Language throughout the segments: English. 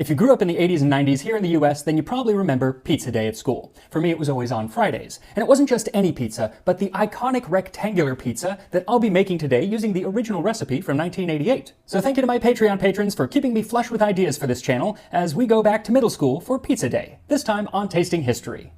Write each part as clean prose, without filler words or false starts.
If you grew up in the 80s and 90s here in the US, then you probably remember Pizza Day at school. For me, it was always on Fridays. And it wasn't just any pizza, but the iconic rectangular pizza that I'll be making today using the original recipe from 1988. So thank you to my Patreon patrons for keeping me flush with ideas for this channel as we go back to middle school for Pizza Day, this time on Tasting History.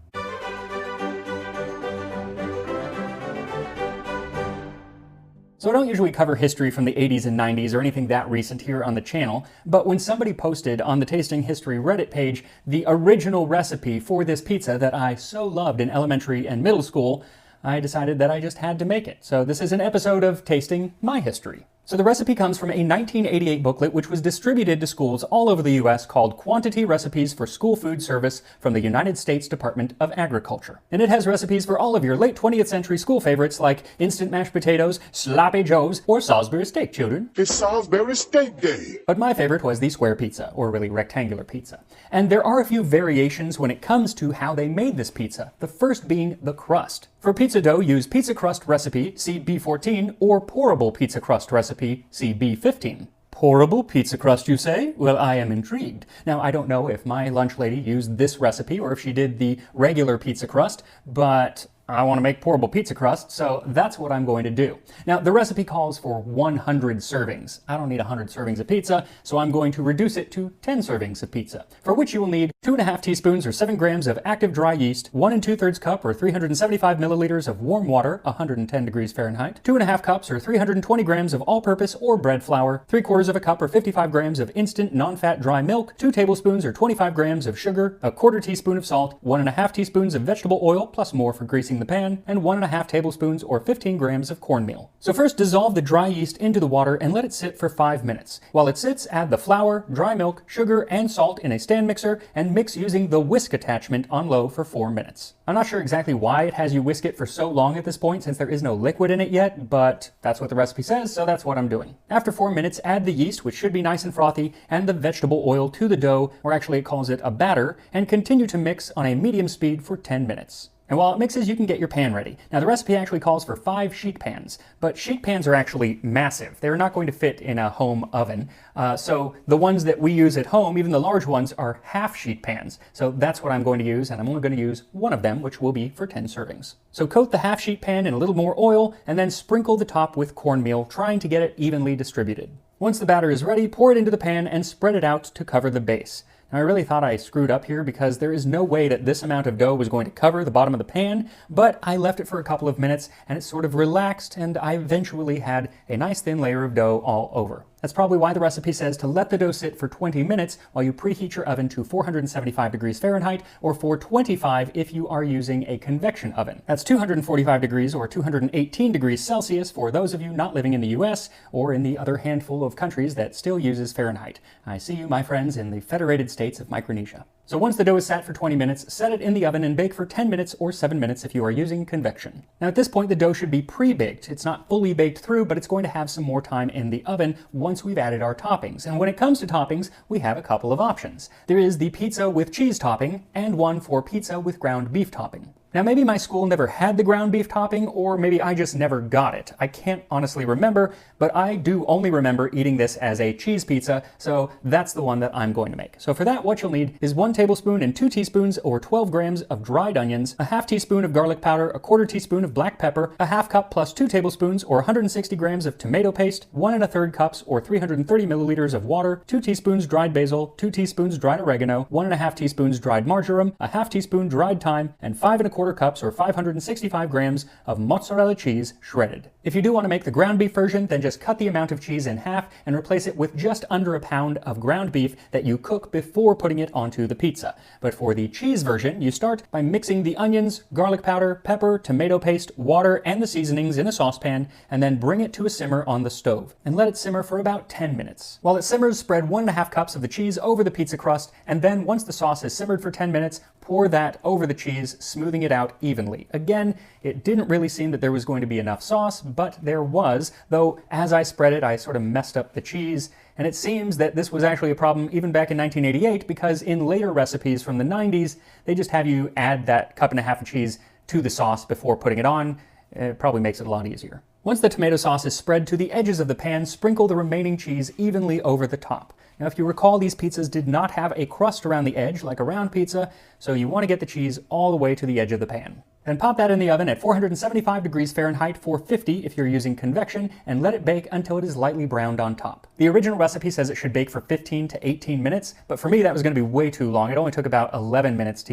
So I don't usually cover history from the 80s and 90s or anything that recent here on the channel, but when somebody posted on the Tasting History Reddit page the original recipe for this pizza that I so loved in elementary and middle school, I decided that I just had to make it. So this is an episode of Tasting My History. So the recipe comes from a 1988 booklet which was distributed to schools all over the US called Quantity Recipes for School Food Service from the United States Department of Agriculture. And it has recipes for all of your late 20th century school favorites like instant mashed potatoes, sloppy joes, or Salisbury steak, children. It's Salisbury Steak Day. But my favorite was the square pizza, or really rectangular pizza. And there are a few variations when it comes to how they made this pizza, the first being the crust. For pizza dough, use pizza crust recipe, see B14, or pourable pizza crust recipe, see B15. Pourable pizza crust, you say? Well, I am intrigued. Now, I don't know if my lunch lady used this recipe or if she did the regular pizza crust, but I want to make pourable pizza crust, so that's what I'm going to do. Now, the recipe calls for 100 servings. I don't need 100 servings of pizza, so I'm going to reduce it to 10 servings of pizza, for which you will need 2.5 teaspoons or 7 grams of active dry yeast, 1 2/3 cup or 375 milliliters of warm water, 110 degrees Fahrenheit, 2.5 cups or 320 grams of all-purpose or bread flour, 3/4 of a cup or 55 grams of instant non-fat dry milk, 2 tablespoons or 25 grams of sugar, 1/4 teaspoon of salt, 1.5 teaspoons of vegetable oil, plus more for greasing the pan, and 1.5 tablespoons or 15 grams of cornmeal. So first, dissolve the dry yeast into the water and let it sit for 5 minutes. While it sits, add the flour, dry milk, sugar, and salt in a stand mixer and mix using the whisk attachment on low for 4 minutes. I'm not sure exactly why it has you whisk it for so long at this point since there is no liquid in it yet, but that's what the recipe says, so that's what I'm doing. After 4 minutes, add the yeast, which should be nice and frothy, and the vegetable oil to the dough, or actually it calls it a batter, and continue to mix on a medium speed for 10 minutes. And while it mixes, you can get your pan ready. Now, the recipe actually calls for 5 sheet pans, but sheet pans are actually massive. They're not going to fit in a home oven. So the ones that we use at home, even the large ones, are half sheet pans. So that's what I'm going to use, and I'm only going to use one of them, which will be for 10 servings. So coat the half sheet pan in a little more oil, and then sprinkle the top with cornmeal, trying to get it evenly distributed. Once the batter is ready, pour it into the pan and spread it out to cover the base. Now, I really thought I screwed up here because there is no way that this amount of dough was going to cover the bottom of the pan, but I left it for a couple of minutes and it sort of relaxed and I eventually had a nice thin layer of dough all over. That's probably why the recipe says to let the dough sit for 20 minutes while you preheat your oven to 475 degrees Fahrenheit or 425 if you are using a convection oven. That's 245 degrees or 218 degrees Celsius for those of you not living in the US or in the other handful of countries that still uses Fahrenheit. I see you, my friends, in the Federated States of Micronesia. So once the dough is sat for 20 minutes, set it in the oven and bake for 10 minutes or 7 minutes if you are using convection. Now at this point, the dough should be pre-baked. It's not fully baked through, but it's going to have some more time in the oven once we've added our toppings. And when it comes to toppings, we have a couple of options. There is the pizza with cheese topping and one for pizza with ground beef topping. Now maybe my school never had the ground beef topping, or maybe I just never got it. I can't honestly remember, but I do only remember eating this as a cheese pizza, so that's the one that I'm going to make. So for that, what you'll need is 1 tablespoon and 2 teaspoons or 12 grams of dried onions, a half teaspoon of garlic powder, 1/4 teaspoon of black pepper, a half cup plus 2 tablespoons or 160 grams of tomato paste, 1 1/3 cups or 330 milliliters of water, 2 teaspoons dried basil, 2 teaspoons dried oregano, 1 1/2 teaspoons dried marjoram, a half teaspoon dried thyme, and 5 1/4 cups or 565 grams of mozzarella cheese shredded. If you do want to make the ground beef version, then just cut the amount of cheese in half and replace it with just under a pound of ground beef that you cook before putting it onto the pizza. But for the cheese version, you start by mixing the onions, garlic powder, pepper, tomato paste, water, and the seasonings in a saucepan, and then bring it to a simmer on the stove, and let it simmer for about 10 minutes. While it simmers, spread 1 1/2 cups of the cheese over the pizza crust, and then once the sauce has simmered for 10 minutes, pour that over the cheese, smoothing it out evenly. Again, it didn't really seem that there was going to be enough sauce, but there was, though as I spread it, I sort of messed up the cheese, and it seems that this was actually a problem even back in 1988, because in later recipes from the 90s, they just have you add that 1.5 cups of cheese to the sauce before putting it on. It probably makes it a lot easier. Once the tomato sauce is spread to the edges of the pan, sprinkle the remaining cheese evenly over the top. Now, if you recall, these pizzas did not have a crust around the edge like a round pizza, so you want to get the cheese all the way to the edge of the pan. Then pop that in the oven at 475 degrees Fahrenheit, 450 if you're using convection, and let it bake until it is lightly browned on top. The original recipe says it should bake for 15 to 18 minutes, but for me that was going to be way too long. It only took about 11 minutes to